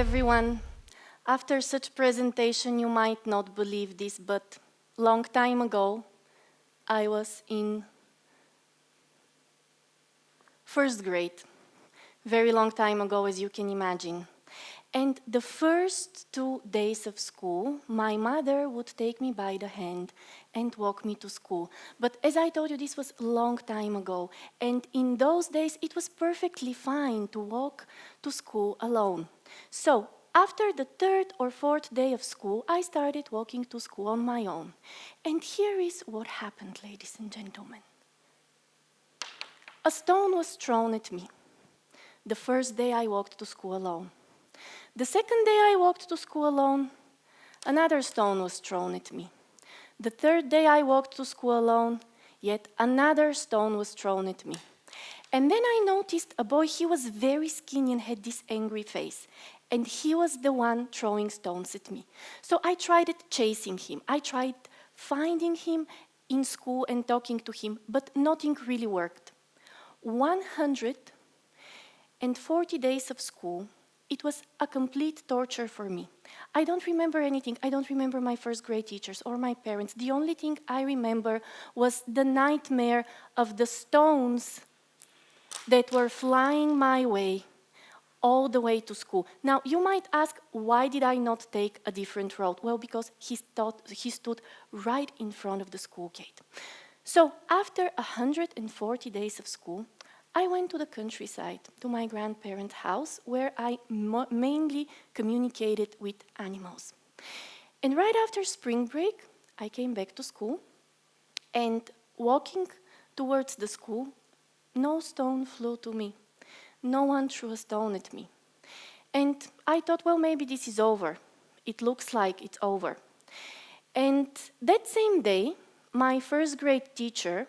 everyone. After such presentation, you might not believe this, but long time ago, I was in first grade. Very long time ago, as you can imagine. And the first 2 days of school, my mother would take me by the hand and walk me to school. But as I told you, this was a long time ago. And in those days, it was perfectly fine to walk to school alone. So after the 3rd or 4th day of school, I started walking to school on my own. And here is what happened, ladies and gentlemen. A stone was thrown at me. The first day I walked to school alone. The second day I walked to school alone, another stone was thrown at me. The third day I walked to school alone, yet another stone was thrown at me. And then I noticed a boy, he was very skinny and had this angry face. And he was the one throwing stones at me. So I tried chasing him. I tried finding him in school and talking to him, but nothing really worked. 140 days of school, it was a complete torture for me. I don't remember anything. I don't remember my first grade teachers or my parents. The only thing I remember was the nightmare of the stones that were flying my way all the way to school. Now, you might ask, why did I not take a different road? Well, because he stood right in front of the school gate. So after 140 days of school, I went to the countryside, to my grandparents' house, where I mainly communicated with animals. And right after spring break, I came back to school, and walking towards the school, no stone flew to me. No one threw a stone at me. And I thought, well, maybe this is over. It looks like it's over. And that same day, my first grade teacher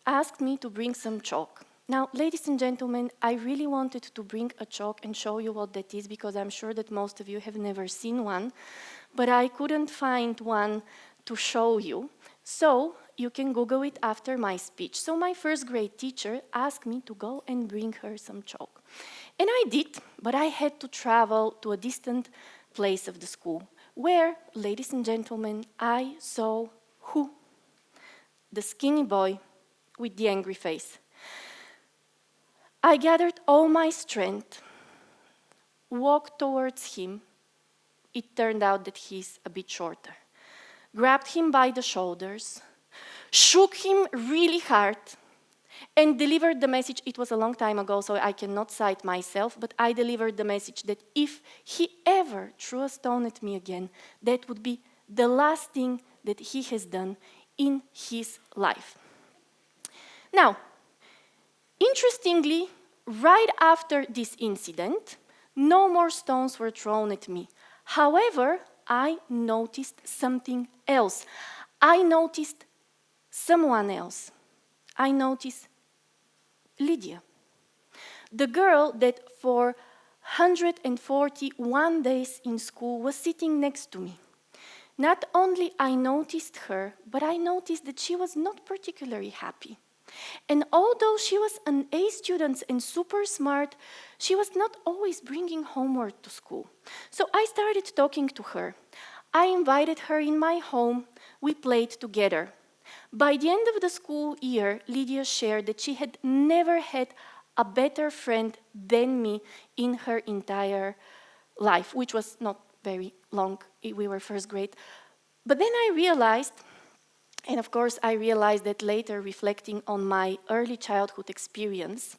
asked me to bring some chalk. Now, ladies and gentlemen, I really wanted to bring a chalk and show you what that is, because I'm sure that most of you have never seen one, but I couldn't find one to show you. So you can Google it after my speech. So my first grade teacher asked me to go and bring her some chalk. And I did, but I had to travel to a distant place of the school, where, ladies and gentlemen, I saw who? The skinny boy with the angry face. I gathered all my strength, walked towards him. It turned out that he's a bit shorter. Grabbed him by the shoulders, shook him really hard, and delivered the message. It was a long time ago, so I cannot cite myself, but I delivered the message that if he ever threw a stone at me again, that would be the last thing that he has done in his life. Now, interestingly, right after this incident, no more stones were thrown at me. However, I noticed something else. I noticed someone else. I noticed Lydia, the girl that for 141 days in school was sitting next to me. Not only I noticed her, but I noticed that she was not particularly happy. And although she was an A student and super smart, she was not always bringing homework to school. So I started talking to her. I invited her in my home. We played together. By the end of the school year, Lydia shared that she had never had a better friend than me in her entire life, which was not very long. We were first grade. But then I realized, and of course, I realized that later, reflecting on my early childhood experience,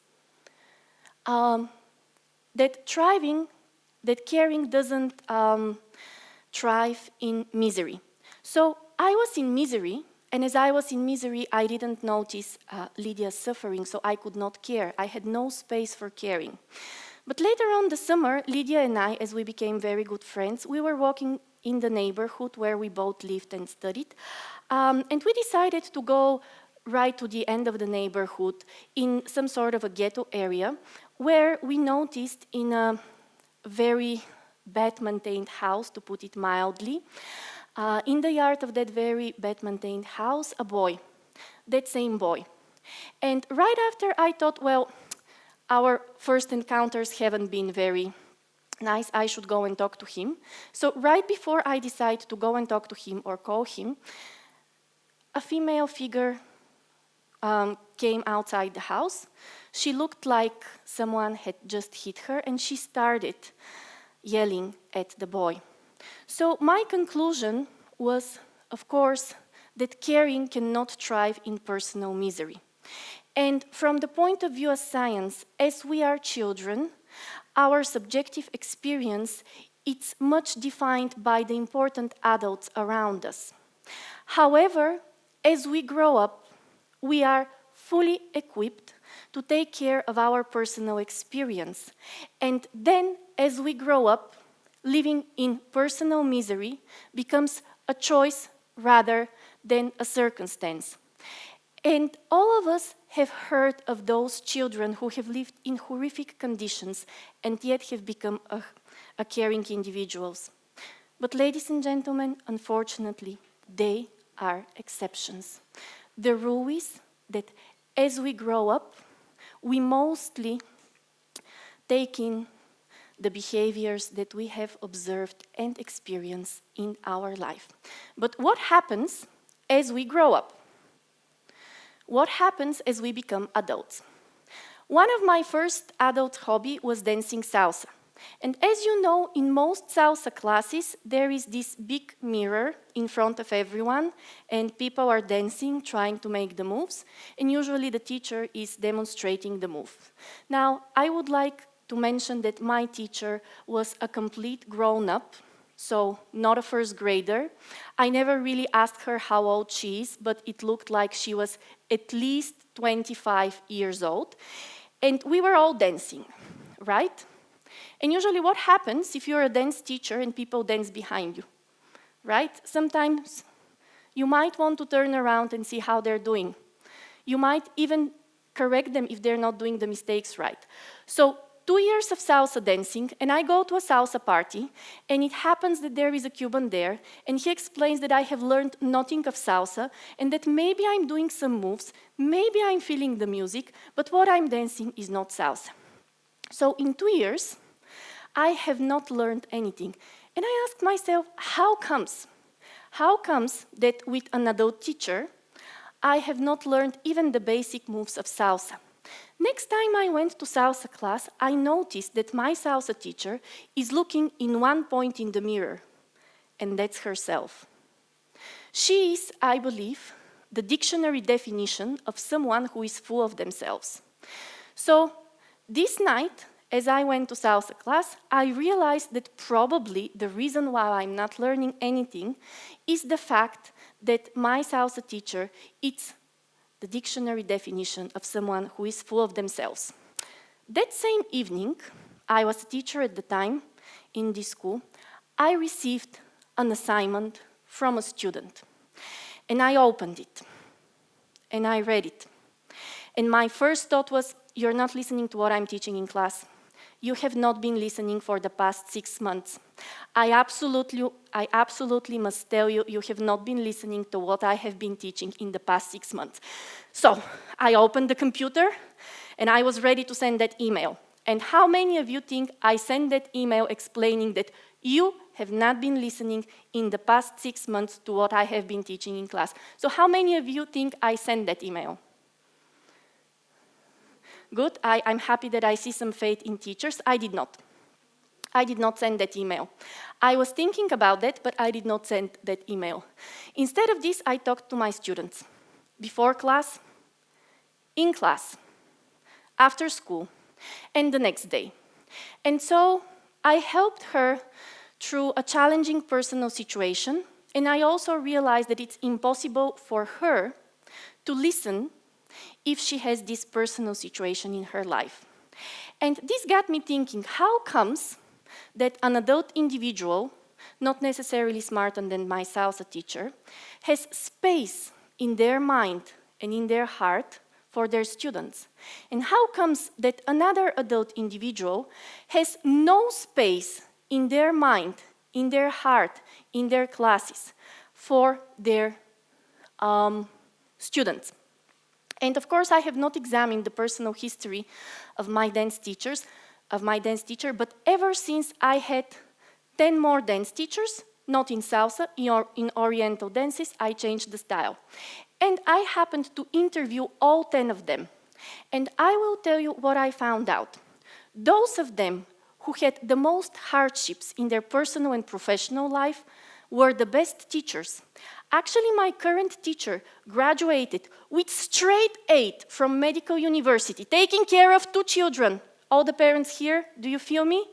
that caring doesn't thrive in misery. So I was in misery, and as I was in misery, I didn't notice Lydia's suffering, so I could not care. I had no space for caring. But later on the summer, Lydia and I, as we became very good friends, we were walking in the neighborhood where we both lived and studied. And we decided to go right to the end of the neighborhood in some sort of a ghetto area, where we noticed in a very bad-maintained house, to put it mildly, in the yard of that very bad-maintained house, a boy, that same boy. And right after I thought, well, our first encounters haven't been very nice, I should go and talk to him. So right before I decide to go and talk to him or call him, a female figure came outside the house. She looked like someone had just hit her, and she started yelling at the boy. So my conclusion was, of course, that caring cannot thrive in personal misery. And from the point of view of science, as we are children, our subjective experience is much defined by the important adults around us. However, as we grow up, we are fully equipped to take care of our personal experience. And then, as we grow up, living in personal misery becomes a choice rather than a circumstance. And all of us have heard of those children who have lived in horrific conditions and yet have become a caring individuals. But ladies and gentlemen, unfortunately, they are exceptions. The rule is that as we grow up, we mostly take in the behaviors that we have observed and experienced in our life. But what happens as we grow up? What happens as we become adults? One of my first adult hobby was dancing salsa. And as you know, in most salsa classes, there is this big mirror in front of everyone, and people are dancing, trying to make the moves, and usually the teacher is demonstrating the move. Now, I would like to mention that my teacher was a complete grown-up, so not a first grader. I never really asked her how old she is, but it looked like she was at least 25 years old. And we were all dancing, right? And usually what happens if you're a dance teacher and people dance behind you, right? Sometimes you might want to turn around and see how they're doing. You might even correct them if they're not doing the mistakes right. So 2 years of salsa dancing, and I go to a salsa party, and it happens that there is a Cuban there, and he explains that I have learned nothing of salsa, and that maybe I'm doing some moves, maybe I'm feeling the music, but what I'm dancing is not salsa. So in 2 years, I have not learned anything. And I asked myself, how comes? How comes that with an adult teacher, I have not learned even the basic moves of salsa? Next time I went to salsa class, I noticed that my salsa teacher is looking in one point in the mirror, and that's herself. She is, I believe, the dictionary definition of someone who is full of themselves. So this night, as I went to salsa class, I realized that probably the reason why I'm not learning anything is the fact that my salsa teacher is the dictionary definition of someone who is full of themselves. That same evening, I was a teacher at the time in this school, I received an assignment from a student. And I opened it, and I read it. And my first thought was, you're not listening to what I'm teaching in class. You have not been listening for the past 6 months. I absolutely must tell you, you have not been listening to what I have been teaching in the past 6 months. So I opened the computer, and I was ready to send that email. And how many of you think I sent that email explaining that you have not been listening in the past 6 months to what I have been teaching in class? So how many of you think I sent that email? Good, I'm happy that I see some faith in teachers. I did not. I did not send that email. I was thinking about that, but I did not send that email. Instead of this, I talked to my students. Before class, in class, after school, and the next day. And so I helped her through a challenging personal situation, and I also realized that it's impossible for her to listen if she has this personal situation in her life. And this got me thinking, how comes that an adult individual, not necessarily smarter than my salsa teacher, has space in their mind and in their heart for their students? And how comes that another adult individual has no space in their mind, in their heart, in their classes for their students? And of course, I have not examined the personal history of my dance teachers. of my dance teacher, but ever since I had 10 more dance teachers, not in salsa, in oriental dances, I changed the style. And I happened to interview all 10 of them. And I will tell you what I found out. Those of them who had the most hardships in their personal and professional life were the best teachers. Actually, my current teacher graduated with straight 8 from medical university, taking care of 2 children. All the parents here, do you feel me?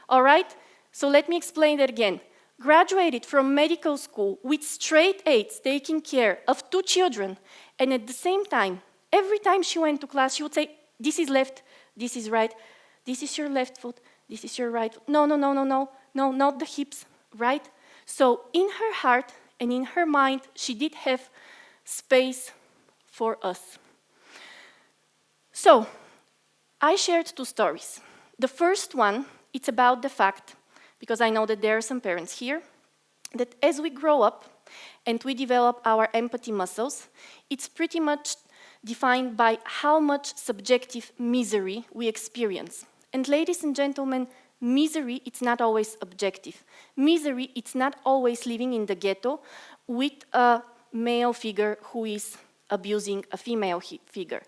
All right, so let me explain that again. Graduated from medical school with straight 8s, taking care of 2 children, and at the same time, every time she went to class, she would say, this is left, this is right, this is your left foot, this is your right foot. No, not the hips, right? So in her heart and in her mind, she did have space for us. So I shared 2 stories. The first one, it's about the fact, because I know that there are some parents here, that as we grow up and we develop our empathy muscles, it's pretty much defined by how much subjective misery we experience. And ladies and gentlemen, misery, it's not always objective. Misery, it's not always living in the ghetto with a male figure who is abusing a female figure.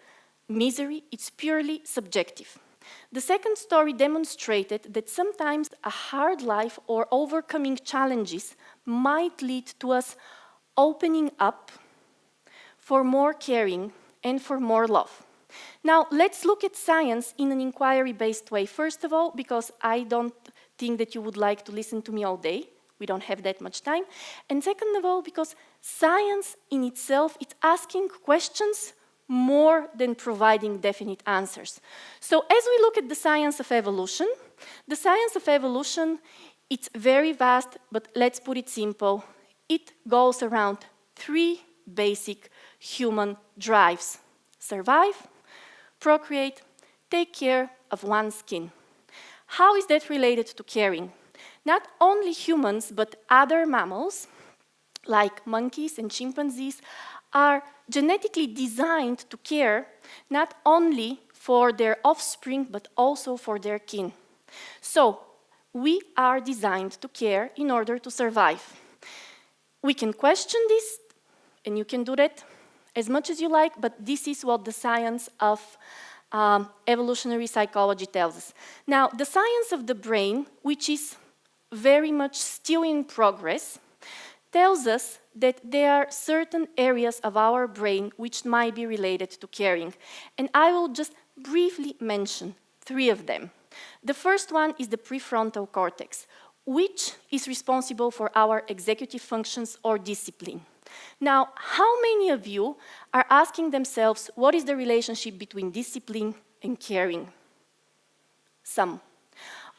Misery, it's purely subjective. The second story demonstrated that sometimes a hard life or overcoming challenges might lead to us opening up for more caring and for more love. Now, let's look at science in an inquiry-based way. First of all, because I don't think that you would like to listen to me all day. We don't have that much time. And second of all, because science in itself, it's asking questions more than providing definite answers. So as we look at the science of evolution, it's very vast, but let's put it simple. It goes around 3 basic human drives: survive, procreate, take care of one's kin. How is that related to caring? Not only humans, but other mammals, like monkeys and chimpanzees, are genetically designed to care not only for their offspring, but also for their kin. So, we are designed to care in order to survive. We can question this, and you can do that as much as you like, but this is what the science of evolutionary psychology tells us. Now, the science of the brain, which is very much still in progress, tells us that there are certain areas of our brain which might be related to caring. And I will just briefly mention 3 of them. The first one is the prefrontal cortex, which is responsible for our executive functions or discipline. Now, how many of you are asking themselves, what is the relationship between discipline and caring? Some.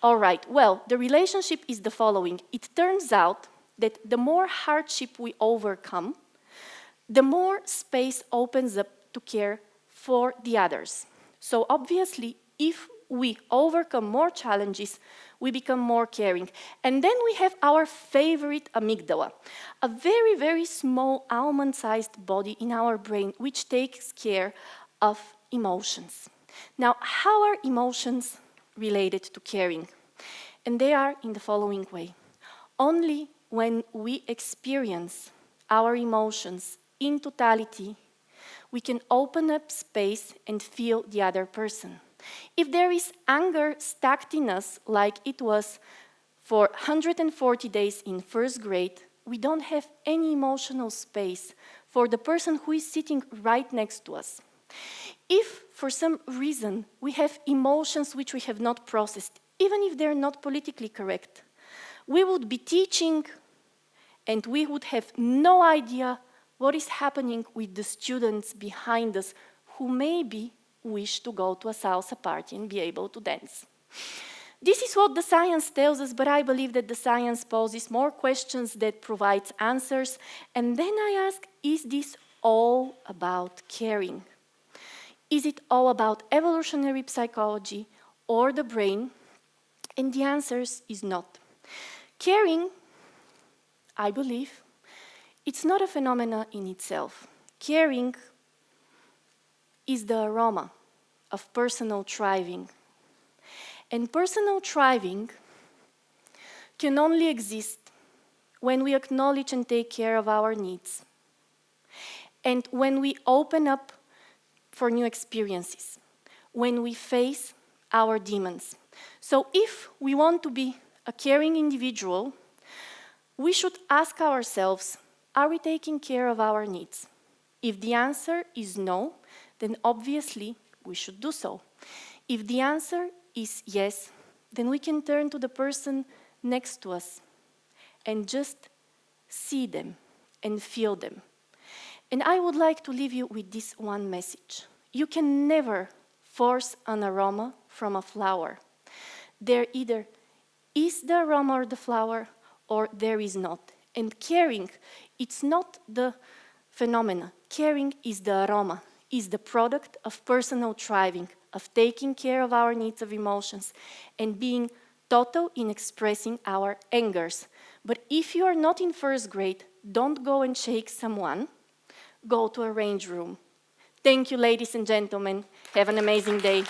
All right, well, the relationship is the following. It turns out that the more hardship we overcome, the more space opens up to care for the others. So obviously, if we overcome more challenges, we become more caring. And then we have our favorite amygdala, a very, very small almond-sized body in our brain which takes care of emotions. Now, how are emotions related to caring? And they are in the following way. Only when we experience our emotions in totality, we can open up space and feel the other person. If there is anger stacked in us, like it was for 140 days in first grade, we don't have any emotional space for the person who is sitting right next to us. If, for some reason, we have emotions which we have not processed, even if they're not politically correct, we would be teaching and we would have no idea what is happening with the students behind us who maybe wish to go to a salsa party and be able to dance. This is what the science tells us, but I believe that the science poses more questions than provides answers. And then I ask, is this all about caring? Is it all about evolutionary psychology or the brain? And the answer is not. Caring, I believe, it's not a phenomenon in itself. Caring is the aroma of personal thriving. And personal thriving can only exist when we acknowledge and take care of our needs, and when we open up for new experiences, when we face our demons. So if we want to be a caring individual, we should ask ourselves, are we taking care of our needs? If the answer is no, then obviously we should do so. If the answer is yes, then we can turn to the person next to us and just see them and feel them. And I would like to leave you with this one message. You can never force an aroma from a flower. There either is the aroma or the flower, or there is not. And caring, it's not the phenomena. Caring is the aroma, is the product of personal thriving, of taking care of our needs of emotions, and being total in expressing our angers. But if you are not in first grade, don't go and shake someone. Go to a range room. Thank you, ladies and gentlemen. Have an amazing day.